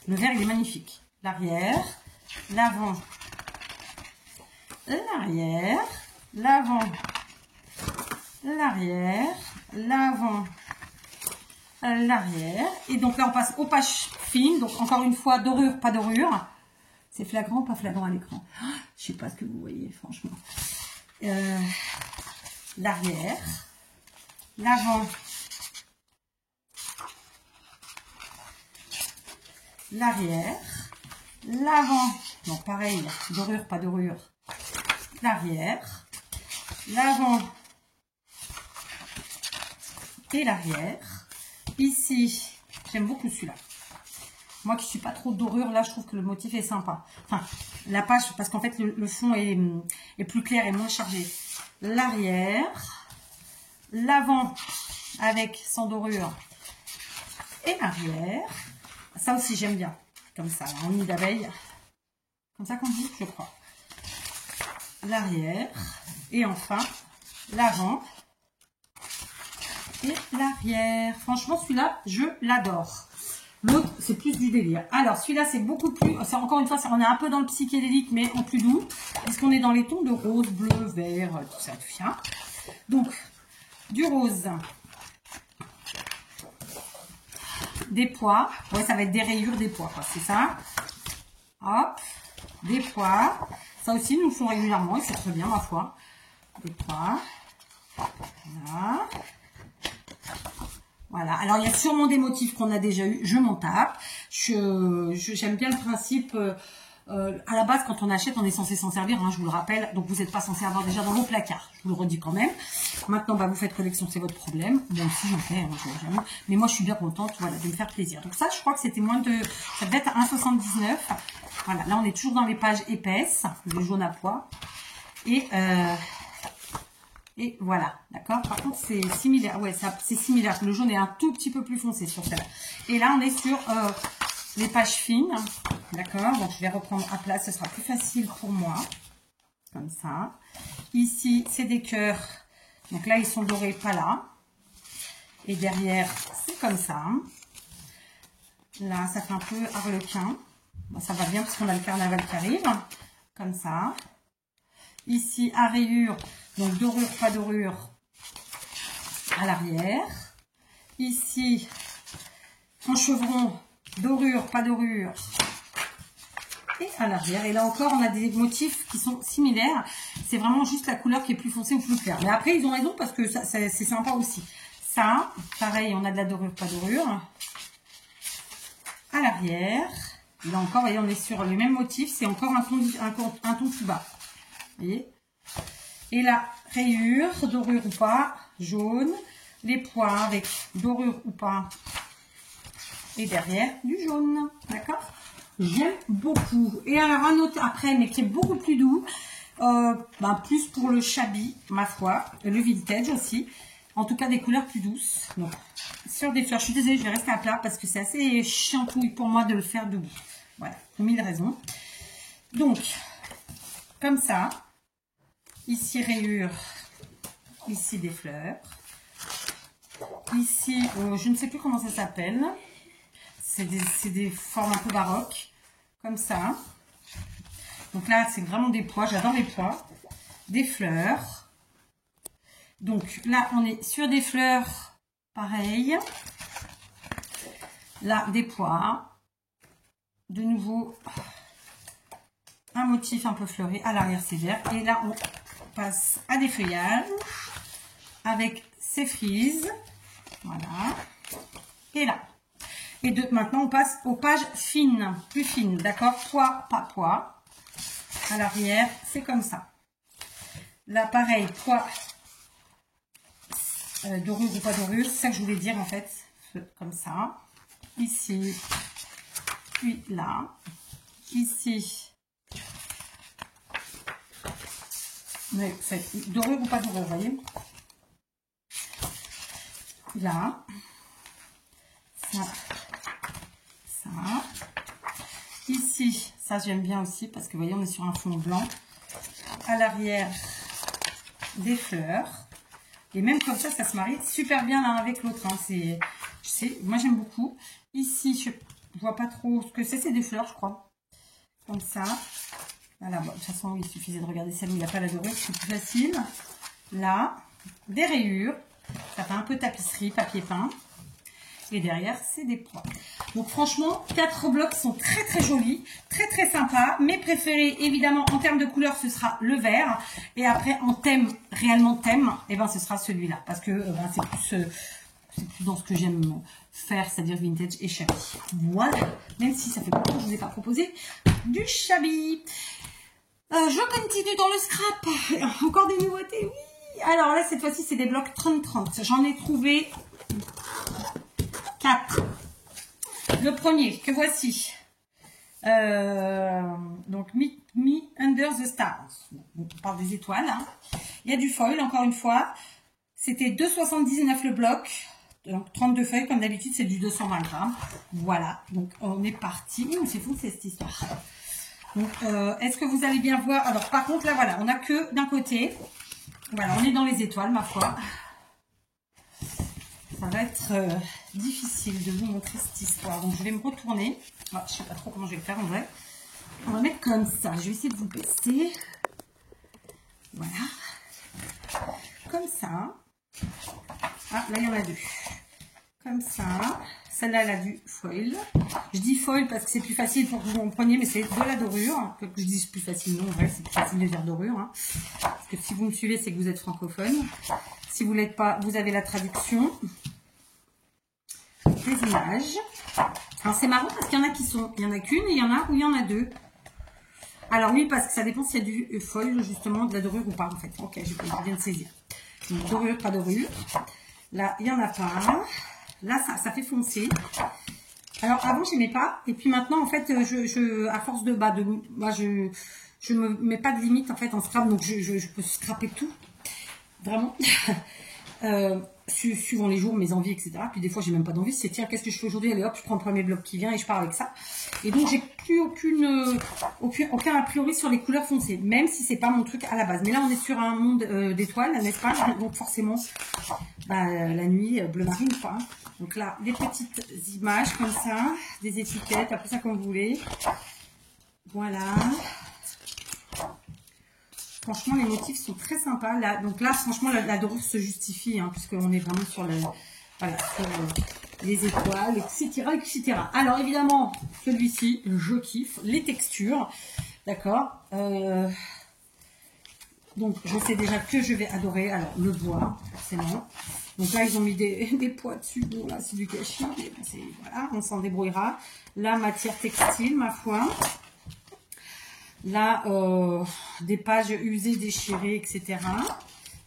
le vert il est magnifique, l'arrière, l'avant, l'arrière, l'avant, l'arrière, l'avant, l'arrière, et donc là on passe aux pages fines, donc encore une fois, dorure, pas dorure. C'est flagrant ou pas flagrant à l'écran? Je sais pas ce que vous voyez, franchement. L'arrière, l'avant, l'arrière, l'avant. Donc pareil, dorure, pas dorure. L'arrière, l'avant et l'arrière. Ici, j'aime beaucoup celui-là. Moi qui suis pas trop dorure, là je trouve que le motif est sympa. Enfin, la page, parce qu'en fait le fond est plus clair et moins chargé. L'arrière, l'avant avec sans dorure et l'arrière. Ça aussi j'aime bien, comme ça, en nid d'abeille. Comme ça qu'on dit, je crois. L'arrière et enfin l'avant et l'arrière. Franchement celui-là, je l'adore. L'autre, c'est plus du délire. Alors, celui-là, c'est beaucoup plus... Encore une fois, on est un peu dans le psychédélique, mais en plus doux. Puisqu'on est dans les tons de rose, bleu, vert, tout ça, tout ça. Donc, du rose. Des pois. Ouais, ça va être des rayures, des pois, quoi. C'est ça. Hop. Des pois. Ça aussi, nous le font régulièrement. Et c'est très bien, ma foi. Des pois. Voilà. Voilà, alors il y a sûrement des motifs qu'on a déjà eu, je m'en tape. J'aime bien le principe, à la base quand on achète, on est censé s'en servir, hein, je vous le rappelle, donc vous n'êtes pas censé avoir déjà dans vos placards, je vous le redis quand même. Maintenant, bah, vous faites collection, c'est votre problème, moi aussi j'en fais, hein, mais moi je suis bien contente voilà, de me faire plaisir. Donc ça, je crois que c'était moins de, ça devait être 1,79, voilà, là on est toujours dans les pages épaisses, le jaune à pois, et voilà, d'accord. Par contre, c'est similaire. Ouais, c'est similaire. Le jaune est un tout petit peu plus foncé sur celle-là. Et là, on est sur les pages fines. D'accord. Donc, je vais reprendre à plat. Ce sera plus facile pour moi. Comme ça. Ici, c'est des cœurs. Donc là, ils sont dorés, pas là. Et derrière, c'est comme ça. Là, ça fait un peu harlequin. Bon, ça va bien parce qu'on a le carnaval qui arrive. Comme ça. Ici, à rayures. Donc, dorure, pas dorure à l'arrière. Ici, en chevron, dorure, pas dorure et à l'arrière. Et là encore, on a des motifs qui sont similaires. C'est vraiment juste la couleur qui est plus foncée ou plus claire. Mais après, ils ont raison parce que c'est sympa aussi. Ça, pareil, on a de la dorure, pas dorure à l'arrière. Là encore, voyez, on est sur les mêmes motifs. C'est encore un ton plus bas. Vous voyez? Et la rayure, dorure ou pas, jaune. Les pois avec dorure ou pas. Et derrière, du jaune. D'accord? J'aime beaucoup. Et alors, un autre après, mais qui est beaucoup plus doux. Plus pour le shabby, ma foi. Le vintage aussi. En tout cas, des couleurs plus douces. Donc, sur des fleurs. Je suis désolée, je vais rester à plat parce que c'est assez chiantouille pour moi de le faire debout. Voilà, pour 1000 raisons. Donc, comme ça. Ici, rayure. Ici, des fleurs. Ici, je ne sais plus comment ça s'appelle. C'est des formes un peu baroques. Comme ça. Donc là, c'est vraiment des pois. J'adore les pois. Des fleurs. Donc là, on est sur des fleurs. Pareil. Là, des pois. De nouveau, un motif un peu fleuri. À l'arrière, c'est vert. Et là, on passe à des feuillages avec ces frises. Voilà. Et là. Et maintenant, on passe aux pages fines. Plus fines. D'accord? Pois, pas pois. à l'arrière, c'est comme ça. Là, pareil, poids dorure ou pas dorure, c'est ça que je voulais dire en fait, comme ça. Ici, puis là, ici. Mais c'est dorure ou pas dorure, vous voyez. Là, ça, ça. Ici, ça j'aime bien aussi parce que vous voyez, on est sur un fond blanc. À l'arrière, des fleurs. Et même comme ça se marie super bien l'un avec l'autre. Hein. Moi j'aime beaucoup. Ici, je vois pas trop ce que c'est des fleurs, je crois. Comme ça. Voilà, bon, de toute façon, il suffisait de regarder celle où il n'y a pas la dorure, c'est plus facile. Là, des rayures. Ça fait un peu tapisserie, papier peint. Et derrière, c'est des pois. Donc franchement, 4 blocs sont très très jolis, très très sympas. Mes préférés, évidemment, en termes de couleur, ce sera le vert. Et après, en thème, réellement thème, et ben, ce sera celui-là. Parce que c'est plus dans ce que j'aime faire, c'est-à-dire vintage et shabby. Voilà. Même si ça fait longtemps que je ne vous ai pas proposé du shabby. Je continue dans le scrap. Encore des nouveautés, oui. Alors là, cette fois-ci, c'est des blocs 30-30. J'en ai trouvé 4. Le premier que voici. Donc, Me Under the Stars. On parle des étoiles. Hein. Il y a du foil, encore une fois. C'était 2,79 le bloc. Donc, 32 feuilles, comme d'habitude, c'est du 220 grammes. Voilà. Donc, on est parti. C'est fou, c'est cette histoire. Donc, est-ce que vous allez bien voir? Alors, par contre, là, voilà, on n'a que d'un côté. Voilà, on est dans les étoiles, ma foi. Ça va être difficile de vous montrer cette histoire. Donc, je vais me retourner. Je ne sais pas trop comment je vais le faire en vrai. On va mettre comme ça. Je vais essayer de vous baisser. Voilà. Comme ça. Ah, là, il y en a 2. Comme ça. Celle-là, elle a du foil. Je dis foil parce que c'est plus facile pour que vous en preniez, mais c'est de la dorure. Que je dise plus facile, non, en vrai, c'est plus facile de dire dorure. Hein. Parce que si vous me suivez, c'est que vous êtes francophone. Si vous ne l'êtes pas, vous avez la traduction. Des images. Alors, c'est marrant parce qu'il y en a qui sont... Il y en a qu'une et il y en a où il y en a 2. Alors oui, parce que ça dépend s'il y a du foil, justement, de la dorure ou pas, en fait. Ok, je viens de saisir. Donc, dorure, pas dorure. Là, il n'y en a pas. Là, ça fait foncer. Alors, avant, je n'aimais pas. Et puis maintenant, en fait, à force de... moi, je me mets pas de limite, en fait, en scrap. Donc, je peux scraper tout. Vraiment. Suivant les jours, mes envies, etc. Puis des fois, j'ai même pas d'envie. C'est tiens, qu'est-ce que je fais aujourd'hui? Allez hop, je prends le premier bloc qui vient et je pars avec ça. Et donc, j'ai plus aucun a priori sur les couleurs foncées, même si c'est pas mon truc à la base. Mais là, on est sur un monde d'étoiles, n'est-ce pas? Donc forcément, la nuit, bleu marine, quoi. Donc là, des petites images comme ça, des étiquettes, appelez ça comme vous voulez. Voilà. Franchement, les motifs sont très sympas. Là, donc là, franchement, la dorure se justifie, hein, puisqu'on est vraiment sur, sur les étoiles, etc., etc. Alors, évidemment, celui-ci, je kiffe. Les textures, d'accord. Donc, je sais déjà que je vais adorer. Alors, le bois, forcément. Donc là, ils ont mis des poids dessus. Bon, là, c'est du gâchis. Voilà, on s'en débrouillera. La matière textile, ma foi. Là, des pages usées, déchirées, etc.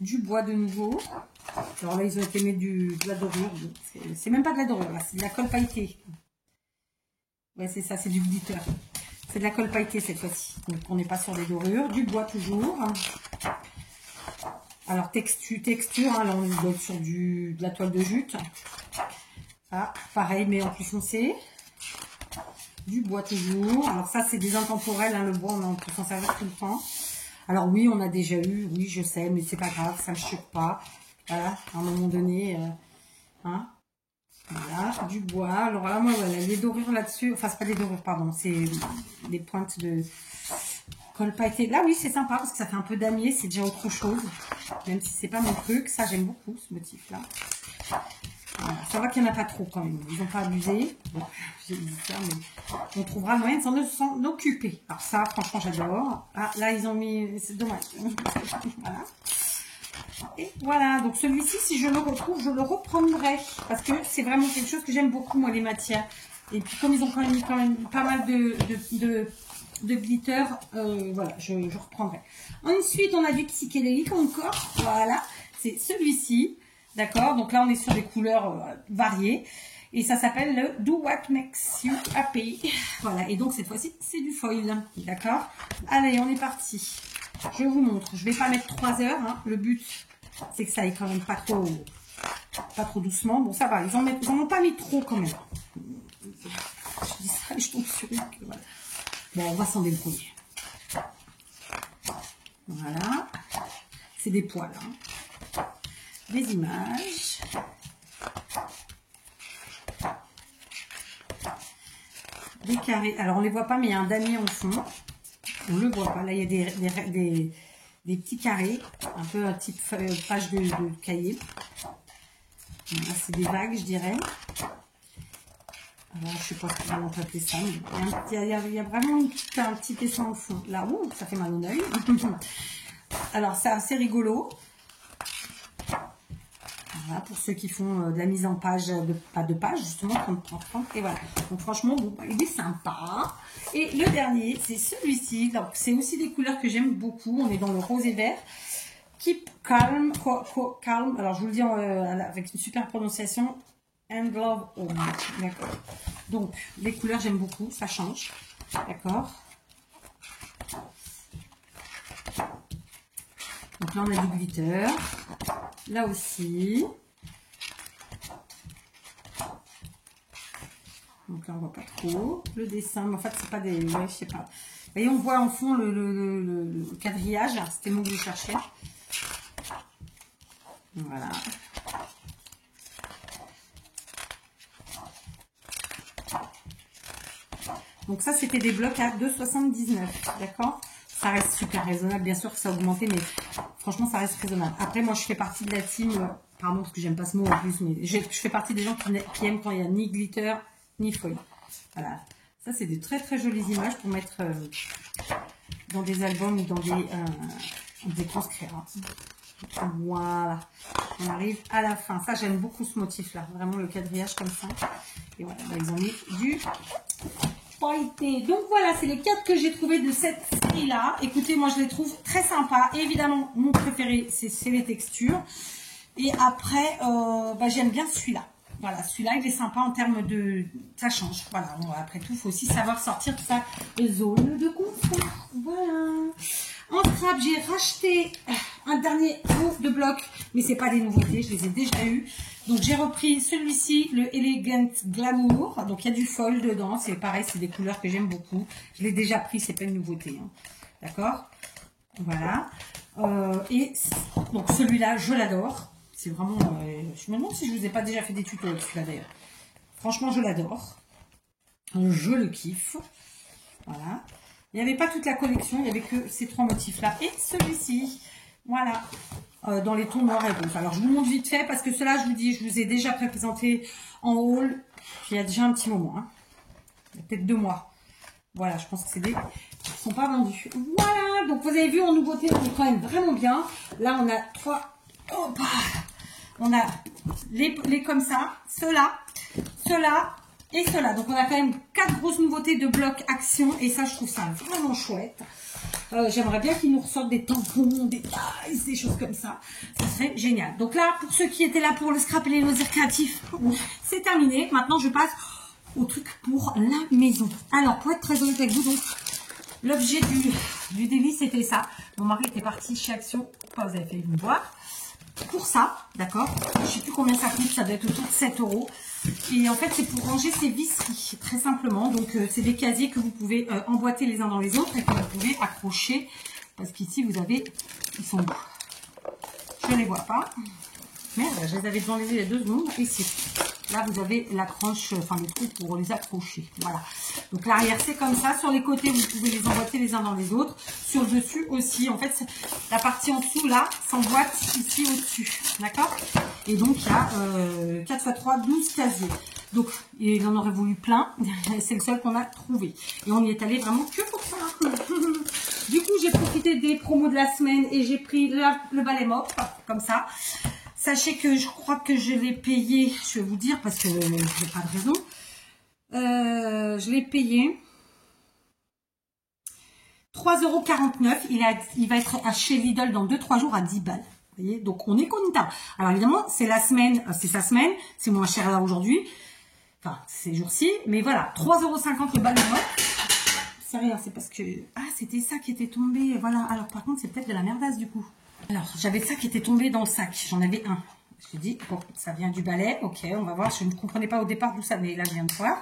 Du bois de nouveau. Alors là, ils ont été mis de la dorure. C'est même pas de la dorure, là. C'est de la colle pailletée. Ouais, c'est ça, c'est du glitter. C'est de la colle pailletée cette fois-ci. Donc, on n'est pas sur des dorures. Du bois toujours. Alors, texture. Hein, là, on est sur de la toile de jute. Ah, pareil, mais en plus foncé. Du bois toujours. Alors ça, c'est des intemporels, hein, le bois, on peut s'en servir tout le temps. Alors oui, on a déjà eu, oui, je sais, mais c'est pas grave, ça ne me choque pas. Voilà, à un moment donné, hein. Voilà, du bois. Alors là, moi, voilà, les dorures là-dessus, enfin, c'est pas des dorures, pardon, c'est des pointes de colle pailletée. Là, oui, c'est sympa parce que ça fait un peu damier, c'est déjà autre chose. Même si c'est pas mon truc, ça, j'aime beaucoup ce motif-là. Voilà, ça va qu'il n'y en a pas trop quand même. Ils n'ont pas abusé. Bon, j'ai dit ça, mais on trouvera le moyen de s'en occuper. Alors ça, franchement, j'adore. Ah, là, ils ont mis... C'est dommage. Voilà. Et voilà. Donc celui-ci, si je le retrouve, je le reprendrai. Parce que c'est vraiment quelque chose que j'aime beaucoup, moi, les matières. Et puis comme ils ont quand même mis pas mal de de glitter, voilà, je reprendrai. Ensuite, on a du psychédélique encore, voilà, c'est celui-ci, d'accord. Donc là, on est sur des couleurs variées. Et ça s'appelle le Do What Makes You Happy. Voilà, et donc cette fois-ci, c'est du foil, d'accord. Allez, on est parti. Je vous montre. Je ne vais pas mettre 3 heures. Hein. Le but, c'est que ça aille quand même pas trop doucement. Bon, ça va. Ils en ont pas mis trop quand même. Je dis ça et je tombe sur une. Voilà. Bon, on va s'en débrouiller. Voilà. C'est des poils. Hein. Des images. Des carrés. Alors, on ne les voit pas, mais il y a un damier en fond. On ne le voit pas. Là, il y a des petits carrés. Un peu un type page de cahier. Voilà, c'est des vagues, je dirais. Alors, je ne sais pas comment on peut appeler ça. Mais il y a vraiment un petit dessin au fond. Là, oh, ça fait mal au œil. Alors, c'est assez rigolo. Voilà, pour ceux qui font de la mise en page, pas de page, justement, 30. Et voilà. Donc, franchement, bon, il est sympa. Et le dernier, c'est celui-ci. Donc, c'est aussi des couleurs que j'aime beaucoup. On est dans le rose et vert. Keep calm, calm. Alors, je vous le dis avec une super prononciation. And love home. D'accord. Donc, les couleurs, j'aime beaucoup. Ça change. D'accord. Donc là, on a du glitter. Là aussi. Donc là, on voit pas trop. Le dessin, mais en fait, c'est pas des... Ouais, je sais pas. Vous voyez, on voit en fond le quadrillage. C'était le mot que je cherchais. Voilà. Donc ça, c'était des blocs à 2,79. D'accord. Ça reste super raisonnable. Bien sûr que ça a augmenté, mais franchement, ça reste raisonnable. Après, moi, je fais partie de la team, pardon, parce que j'aime pas ce mot en plus, mais je fais partie des gens qui aiment quand il n'y a ni glitter, ni foil. Voilà. Ça, c'est des très, très jolies images pour mettre dans des albums ou dans des transcrits. Voilà. On arrive à la fin. Ça, j'aime beaucoup ce motif-là. Vraiment, le quadrillage comme ça. Et voilà, là, ils ont mis du... Donc voilà, c'est les 4 que j'ai trouvé de cette série-là. Écoutez, moi je les trouve très sympas. Et évidemment, mon préféré, c'est les textures. Et après, j'aime bien celui-là. Voilà, celui-là, il est sympa en termes de... Ça change. Voilà, bon, après tout, il faut aussi savoir sortir de sa zone de confort. Voilà. En scrap, j'ai racheté un dernier lot de blocs, mais c'est pas des nouveautés, je les ai déjà eus. Donc j'ai repris celui-ci, le Elegant Glamour. Donc il y a du foil dedans, c'est pareil, c'est des couleurs que j'aime beaucoup. Je l'ai déjà pris, c'est pas une nouveauté. Hein. D'accord. Voilà. Et donc celui-là, je l'adore. C'est vraiment... je me demande si je vous ai pas déjà fait des tutos avec celui-là d'ailleurs. Franchement, je l'adore. Je le kiffe. Voilà. Il n'y avait pas toute la collection, il n'y avait que ces 3 motifs-là. Et celui-ci, voilà, dans les tons noirs et rouges. Alors, je vous montre vite fait, parce que cela, je vous dis, je vous ai déjà présenté en haul, il y a déjà un petit moment. Hein. Il y a peut-être 2 mois. Voilà, je pense que c'est des... Ils ne sont pas vendus. Voilà, donc vous avez vu, en nouveauté, on est quand même vraiment bien. Là, on a 3... Hop, on a les comme ça, ceux-là, ceux-là, et cela. Donc on a quand même 4 grosses nouveautés de blocs action. Et ça, je trouve ça vraiment chouette. J'aimerais bien qu'ils nous ressortent des tampons, des tailles, des choses comme ça. Ça serait génial. Donc là, pour ceux qui étaient là pour le scrap et les loisirs créatifs, c'est terminé. Maintenant, je passe au truc pour la maison. Alors, pour être très honnête avec vous, donc l'objet du délit, c'était ça. Mon mari était parti chez Action. Enfin, vous avez fait une voir. Pour ça, d'accord. Je ne sais plus combien ça coûte. Ça doit être autour de 7 €. Et en fait, c'est pour ranger ces visseries, très simplement. Donc, c'est des casiers que vous pouvez emboîter les uns dans les autres et que vous pouvez accrocher. Parce qu'ici, vous avez... Ils sont où? Je ne les vois pas. Merde, je les avais devant les yeux il y a 2 secondes. Ici. Là, vous avez l'accroche, enfin le trou pour les accrocher. Voilà. Donc, l'arrière, c'est comme ça. Sur les côtés, vous pouvez les emboîter les uns dans les autres. Sur le dessus aussi. En fait, la partie en dessous, là, s'emboîte ici au-dessus. D'accord? Et donc, il y a 4 x 3, 12 casiers. Donc, il en aurait voulu plein. C'est le seul qu'on a trouvé. Et on y est allé vraiment que pour ça. Du coup, j'ai profité des promos de la semaine et j'ai pris le balai mop, comme ça. Sachez que je crois que je l'ai payé, je vais vous dire, parce que je n'ai pas de raison. Je l'ai payé 3,49 €. Il va être à chez Lidl dans 2-3 jours à 10 balles. Vous voyez, donc on est content. Alors évidemment, c'est la semaine, c'est sa semaine, c'est moins cher là aujourd'hui. Enfin, ces jours-ci. Mais voilà, 3,50 € le bal de mop. C'est rien, c'est parce que... Ah, c'était ça qui était tombé. Voilà, alors par contre, c'est peut-être de la merdasse du coup. Alors, j'avais ça qui était tombé dans le sac. J'en avais un. J'ai dit, bon, ça vient du balai. Ok, on va voir. Je ne comprenais pas au départ d'où ça venait. Là, je viens de voir.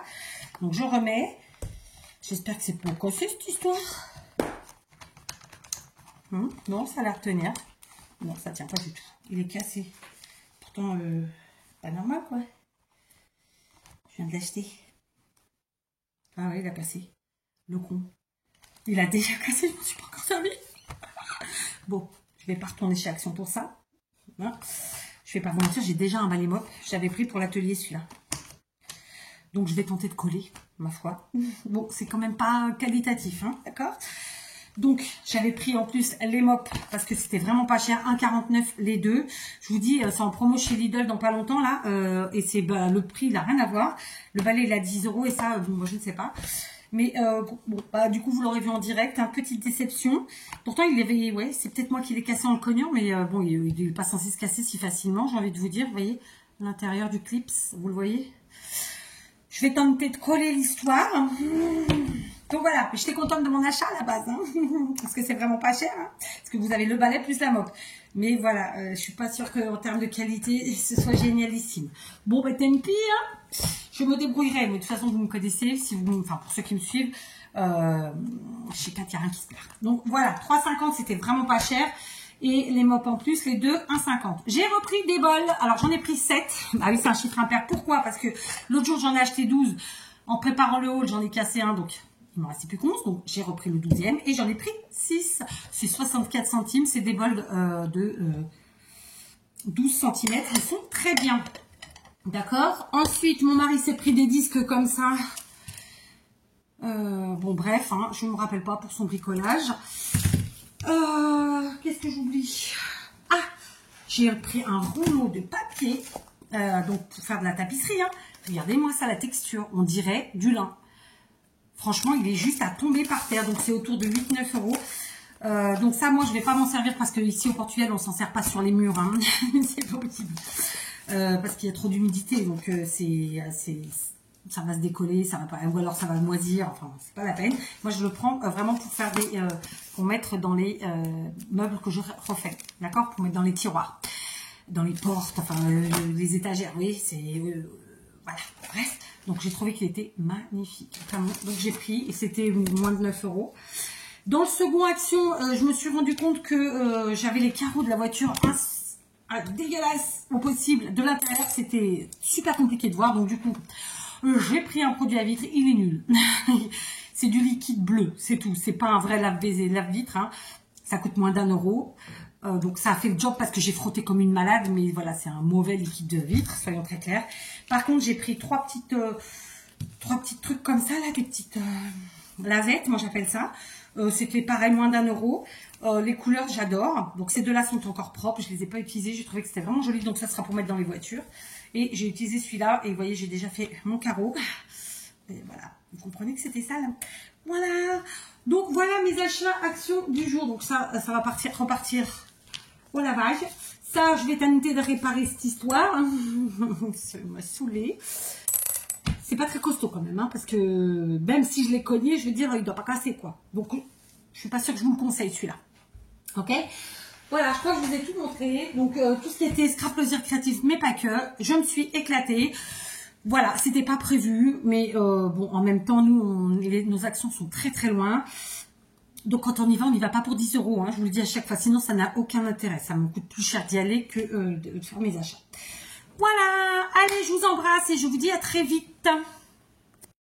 Donc, je remets. J'espère que c'est pour casser cette histoire. Non, ça a l'air de tenir. Non, ça tient pas du tout. Il est cassé. Pourtant, pas normal, quoi. Je viens de l'acheter. Ah oui, il a cassé. Le con. Il a déjà cassé, je ne m'en suis pas encore servi. Bon, je vais pas retourner chez Action pour ça. Hein, je vais pas vous mentir, j'ai déjà un balai mop. J'avais pris pour l'atelier celui-là. Donc, je vais tenter de coller, ma foi. Bon, c'est quand même pas qualitatif, hein, d'accord? Donc, j'avais pris en plus les mops parce que c'était vraiment pas cher, 1,49 € les deux. Je vous dis, c'est en promo chez Lidl dans pas longtemps là, et c'est le prix, il n'a rien à voir. Le balai il a 10 € et ça, moi je ne sais pas. Mais bon, du coup vous l'aurez vu en direct, hein, petite déception. Pourtant il avait, ouais, c'est peut-être moi qui l'ai cassé en le cognant, mais bon, il n'est pas censé se casser si facilement. J'ai envie de vous dire, vous voyez, l'intérieur du clips, vous le voyez. Je vais tenter de coller l'histoire. Donc voilà, j'étais contente de mon achat à la base, hein, parce que c'est vraiment pas cher, hein, parce que vous avez le balai plus la mop. Mais voilà, je suis pas sûre qu'en termes de qualité, ce soit génialissime. Bon, bah tant pis, hein, je me débrouillerai, mais de toute façon, vous me connaissez, si vous, enfin pour ceux qui me suivent, je sais pas, il n'y a rien qui se perd. Donc voilà, 3,50 €, c'était vraiment pas cher. Et les mops en plus, les deux, 1,50 €. J'ai repris des bols. Alors, j'en ai pris 7. Ah oui, c'est un chiffre impair. Pourquoi? Parce que l'autre jour, j'en ai acheté 12. En préparant le haul, j'en ai cassé un. Donc, il me restait plus qu'11. Donc, j'ai repris le 12e. Et j'en ai pris 6. C'est 64 centimes. C'est des bols de 12 cm. Ils sont très bien. D'accord? Ensuite, mon mari s'est pris des disques comme ça. Bon, bref, hein, je ne me rappelle pas pour son bricolage. Qu'est-ce que j'oublie? Ah, j'ai pris un rouleau de papier, donc pour faire de la tapisserie. Hein. Regardez-moi ça, la texture, on dirait du lin. Franchement, il est juste à tomber par terre, donc c'est autour de 8-9 €. Donc ça, moi, je vais pas m'en servir parce que ici au Portugal, on s'en sert pas sur les murs. Hein. C'est pas possible. Parce qu'il y a trop d'humidité, donc ça va se décoller, ça va pas, ou alors ça va moisir, enfin c'est pas la peine. Moi je le prends vraiment pour faire des, pour mettre dans les meubles que je refais, d'accord, pour mettre dans les tiroirs, dans les portes, enfin les étagères, oui, c'est voilà, bref. Donc j'ai trouvé qu'il était magnifique, vraiment. Donc j'ai pris et c'était moins de 9 €. Dans le second Action, je me suis rendu compte que j'avais les carreaux de la voiture dégueulasse au possible de l'intérieur, c'était super compliqué de voir, donc du coup j'ai pris un produit à vitre, il est nul. C'est du liquide bleu, c'est tout. C'est pas un vrai lave-vitre. Hein. Ça coûte moins d'1 €. Donc ça a fait le job parce que j'ai frotté comme une malade. Mais voilà, c'est un mauvais liquide de vitre, soyons très clairs. Par contre, j'ai pris trois petits trucs comme ça, là, des petites lavettes, moi j'appelle ça. C'était pareil, moins d'1 €. Les couleurs, j'adore. Donc ces deux-là sont encore propres. Je les ai pas utilisées. J'ai trouvé que c'était vraiment joli. Donc ça sera pour mettre dans les voitures. Et j'ai utilisé celui-là. Et vous voyez, j'ai déjà fait mon carreau. Et voilà. Vous comprenez que c'était ça, là. Voilà. Donc voilà mes achats Action du jour. Donc ça va repartir au lavage. Ça, je vais tenter de réparer cette histoire. Ça m'a saoulée. C'est pas très costaud quand même. Hein, parce que même si je l'ai cogné, je veux dire, il doit pas casser, quoi. Donc je suis pas sûre que je vous le conseille, celui-là. Ok. Voilà, je crois que je vous ai tout montré. Donc, tout ce qui était scrap loisirs créatifs, mais pas que. Je me suis éclatée. Voilà, c'était pas prévu. Mais bon, en même temps, nous, nos actions sont très très loin. Donc, quand on y va pas pour 10 €. Hein, je vous le dis à chaque fois. Sinon, ça n'a aucun intérêt. Ça me coûte plus cher d'y aller que de faire mes achats. Voilà. Allez, je vous embrasse et je vous dis à très vite.